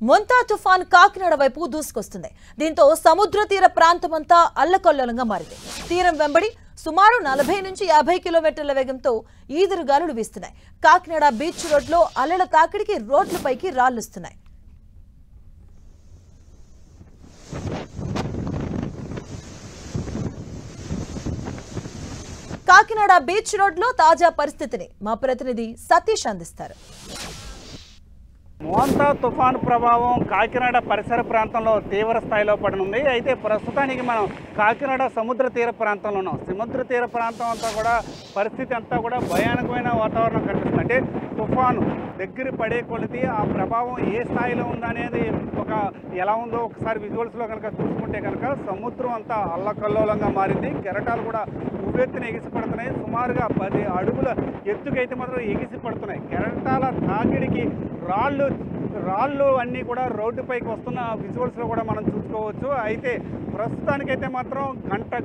మొంతా తుఫాన్ కాకినాడ వైపు దూసుకొస్తుంది. దీంతో సముద్ర తీర ప్రాంతమంతా అల్లకల్లోలంగా మారింది. తీరం వెంబడి సుమారు 40 నుంచి 50 కిలోమీటర్ల వేగంతో ఈదురుగాలులు వీస్తున్నాయి. కాకినాడ బీచ్ రోడ్లో అలల తాకిడికి రోడ్లపైకి రాళ్లుస్తున్నాయి. కాకినాడ బీచ్ రోడ్లో తాజా పరిస్థితిని మా ప్రతినిధి సతీష్ అందిస్తారు. మోంతా తుఫాను ప్రభావం కాకినాడ పరిసర ప్రాంతంలో తీవ్ర స్థాయిలో పడనుంది. అయితే ప్రస్తుతానికి మనం కాకినాడ సముద్ర తీర ప్రాంతంలో ఉన్నాం. సముద్ర తీర ప్రాంతం అంతా కూడా పరిస్థితి అంతా కూడా భయానకమైన వాతావరణం కనిపిస్తుంది. అంటే తుఫాను దగ్గర పడే కొలిది ఆ ప్రభావం ఏ స్థాయిలో ఉందనేది ఎలా ఉందో ఒకసారి విజువల్స్లో కనుక చూసుకుంటే కనుక సముద్రం అంతా అల్లకల్లోలంగా మారింది. కెరటాలు కూడా ఉవ్వెత్తున ఎగిసిపడుతున్నాయి. సుమారుగా 10 అడుగుల ఎత్తుకైతే మాత్రం ఎగిసిపడుతున్నాయి. కెరటాల తాకిడికి రాళ్ళు అన్నీ కూడా రోడ్డుపైకి వస్తున్న విజువల్స్లో కూడా మనం చూసుకోవచ్చు. అయితే ప్రస్తుతానికైతే మాత్రం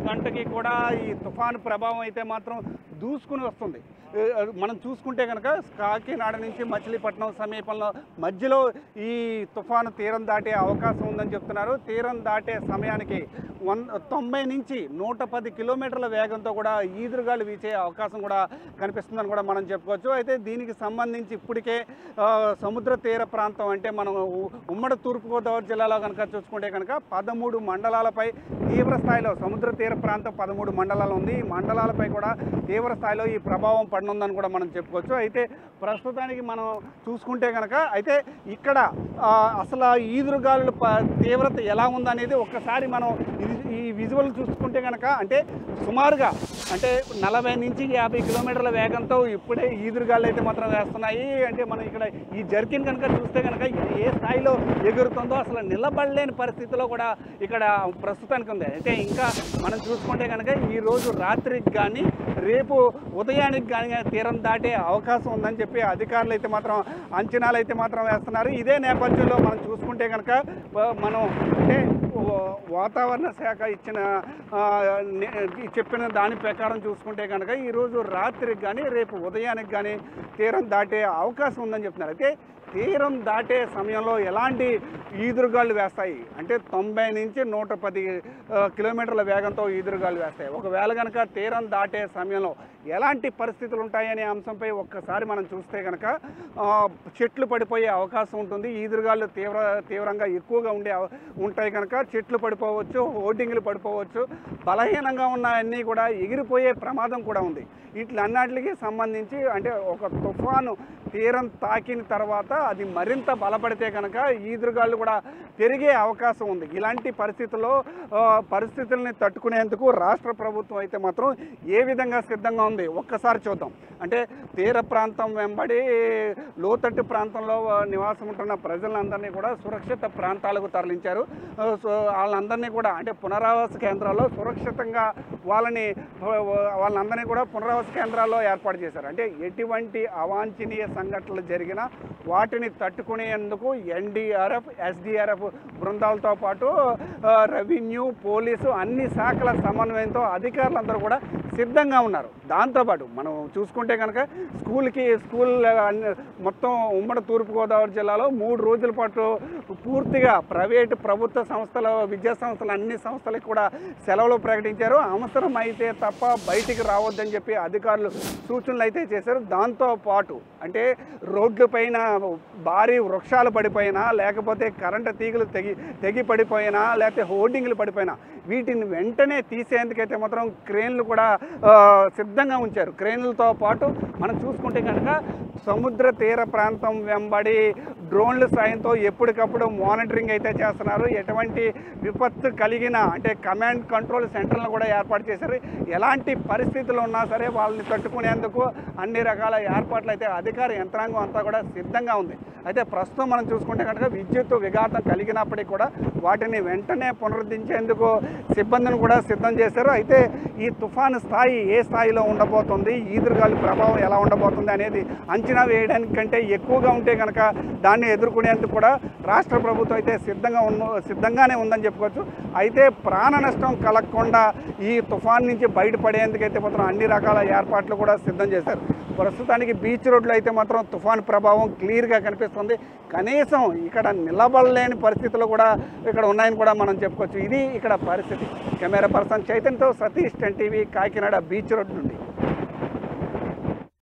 గంటకి కూడా ఈ తుఫాను ప్రభావం అయితే మాత్రం దూసుకుని వస్తుంది. మనం చూసుకుంటే కనుక కాకినాడ నుంచి మచిలీపట్నం సమీపంలో మధ్యలో ఈ తుఫాను తీరం దాటే అవకాశం ఉందని చెప్తున్నారు. తీరం దాటే సమయానికి 90 నుంచి 110 కిలోమీటర్ల వేగంతో కూడా ఈదురుగాలు వీచే అవకాశం కూడా కనిపిస్తుందని కూడా మనం చెప్పుకోవచ్చు. అయితే దీనికి సంబంధించి ఇప్పటికే సముద్ర తీర ప్రాంతం అంటే మనం ఉమ్మడి తూర్పుగోదావరి జిల్లాలో కనుక చూసుకుంటే కనుక 13 మండలాలపై తీవ్ర స్థాయిలో సముద్ర తీర ప్రాంతం 13 మండలాలు ఉంది. ఈ మండలాలపై కూడా తీవ్ర స్థాయిలో ఈ ప్రభావం పడనుందని కూడా మనం చెప్పుకోవచ్చు. అయితే ప్రస్తుతానికి మనం చూసుకుంటే కనుక అయితే ఇక్కడ అసలు ఈదురుగాలుల తీవ్రత ఎలా ఉందనేది ఒక్కసారి మనం ఈ విజువల్ చూసుకుంటే కనుక అంటే సుమారుగా అంటే 40 నుంచి 50 కిలోమీటర్ల వేగంతో ఇప్పుడే ఈదురుగాలు అయితే మాత్రం వేస్తున్నాయి. అంటే మనం ఇక్కడ ఈ జర్కిన్ కనుక చూస్తే కనుక ఏ స్థాయిలో ఎగురుతుందో అసలు నిలబడలేని పరిస్థితిలో కూడా ఇక్కడ ప్రస్తుతానికి ఉంది. అయితే ఇంకా మనం చూసుకుంటే కనుక ఈరోజు రాత్రికి కానీ రేపు ఉదయానికి కానీ తీరం దాటే అవకాశం ఉందని చెప్పి అధికారులు అయితే మాత్రం అంచనాలు అయితే మాత్రం వేస్తున్నారు. ఇదే నేపథ్యంలో మనం చూసుకుంటే కనుక మనం అంటే వాతావరణ శాఖ చెప్పిన దాని ప్రకారం చూసుకుంటే కనుక ఈరోజు రాత్రికి కానీ రేపు ఉదయానికి కానీ తీరం దాటే అవకాశం ఉందని చెప్తున్నారు. అయితే తీరం దాటే సమయంలో ఎలాంటి ఈదురుగాలు వేస్తాయి అంటే 90 నుంచి 110 కిలోమీటర్ల వేగంతో ఈదురుగాలు వేస్తాయి. ఒకవేళ కనుక తీరం దాటే సమయంలో ఎలాంటి పరిస్థితులు ఉంటాయనే అంశంపై ఒక్కసారి మనం చూస్తే కనుక చెట్లు పడిపోయే అవకాశం ఉంటుంది. ఈదురుగాలు తీవ్రంగా ఎక్కువగా ఉంటాయి కనుక చెట్లు పడిపోవచ్చు, హోర్డింగ్లు పడిపోవచ్చు, బలహీనంగా ఉన్న అన్నీ కూడా ఎగిరిపోయే ప్రమాదం కూడా ఉంది. వీటిలన్నిటికి సంబంధించి అంటే ఒక తుఫాను తీరం తాకిన తర్వాత అది మరింత బలపడితే కనుక ఈదురుగాళ్ళు కూడా పెరిగే అవకాశం ఉంది. ఇలాంటి పరిస్థితుల్ని తట్టుకునేందుకు రాష్ట్ర ప్రభుత్వం అయితే మాత్రం ఏ విధంగా సిద్ధంగా ఉంది ఒక్కసారి చూద్దాం. అంటే తీర ప్రాంతం వెంబడి లోతట్టు ప్రాంతంలో నివాసం ఉంటున్న ప్రజలందరినీ కూడా సురక్షిత ప్రాంతాలకు తరలించారు. వాళ్ళందరినీ కూడా అంటే పునరావాస కేంద్రాల్లో సురక్షితంగా వాళ్ళందరినీ కూడా పునరావాస కేంద్రాల్లో ఏర్పాటు చేశారు. అంటే ఎటువంటి అవాంఛనీయ సంఘటనలు జరిగినా వాటిని తట్టుకునేందుకు ఎన్డీఆర్ఎఫ్, ఎస్డీఆర్ఎఫ్ బృందాలతో పాటు రెవెన్యూ, పోలీసు అన్ని శాఖల సమన్వయంతో అధికారులందరూ కూడా సిద్ధంగా ఉన్నారు. దాంతోపాటు మనం చూసుకుంటే కనుక స్కూల్ మొత్తం ఉమ్మడి తూర్పుగోదావరి జిల్లాలో 3 రోజుల పాటు పూర్తిగా ప్రైవేటు ప్రభుత్వ సంస్థలు, విద్యా సంస్థలు అన్ని సంస్థలకు కూడా సెలవులు ప్రకటించారు. అవసరం అయితే తప్ప బయటికి రావద్దని చెప్పి అధికారులు సూచనలు అయితే చేశారు. దాంతోపాటు అంటే రోడ్లపైన భారీ వృక్షాలు పడిపోయినా, లేకపోతే కరెంటు తీగలు తెగి పడిపోయినా, లేకపోతే హోర్డింగ్లు పడిపోయినా వీటిని వెంటనే తీసేందుకైతే మాత్రం క్రేన్లు కూడా సిద్ధంగా ఉంచారు. క్రేన్లతో పాటు మనం చూసుకుంటే కనుక సముద్ర తీర ప్రాంతం వెంబడి డ్రోన్ల సాయంతో ఎప్పటికప్పుడు మానిటరింగ్ అయితే చేస్తున్నారు. ఎటువంటి విపత్తు కలిగిన అంటే కమాండ్ కంట్రోల్ సెంటర్లను కూడా ఏర్పాటు చేశారు. ఎలాంటి పరిస్థితులు ఉన్నా సరే వాళ్ళని తట్టుకునేందుకు అన్ని రకాల ఏర్పాట్లు అయితే అధికార యంత్రాంగం అంతా కూడా సిద్ధంగా ఉంది. అయితే ప్రస్తుతం మనం చూసుకుంటే కనుక విద్యుత్ విఘాతం కలిగినప్పటికీ కూడా వాటిని వెంటనే పునరుద్ధరించేందుకు సిబ్బందిని కూడా సిద్ధం చేశారు. అయితే ఈ తుఫాను స్థాయి ఏ స్థాయిలో ఉండబోతుంది, ఈదురుగాలి ప్రభావం ఎలా ఉండబోతుంది అనేది అంచనా వేయడానికి కంటే ఎక్కువగా ఉంటే కనుక దాన్ని ఎదుర్కొనేందుకు కూడా రాష్ట్ర ప్రభుత్వం అయితే సిద్ధంగానే ఉందని చెప్పుకోవచ్చు. అయితే ప్రాణ నష్టం కలగకుండా ఈ తుఫాన్ నుంచి బయటపడేందుకైతే మాత్రం అన్ని రకాల ఏర్పాట్లు కూడా సిద్ధం చేశారు. ప్రస్తుతానికి బీచ్ రోడ్లో అయితే మాత్రం తుఫాన్ ప్రభావం క్లియర్గా కనిపిస్తుంది. కనీసం ఇక్కడ నిలబడలేని పరిస్థితులు కూడా ఇక్కడ ఉన్నాయని కూడా మనం చెప్పుకోవచ్చు. ఇది ఇక్కడ పరిస్థితి. కెమెరా పర్సన్ చైతన్యతో Satish, 10 TV, Kakinada beach road నుండి.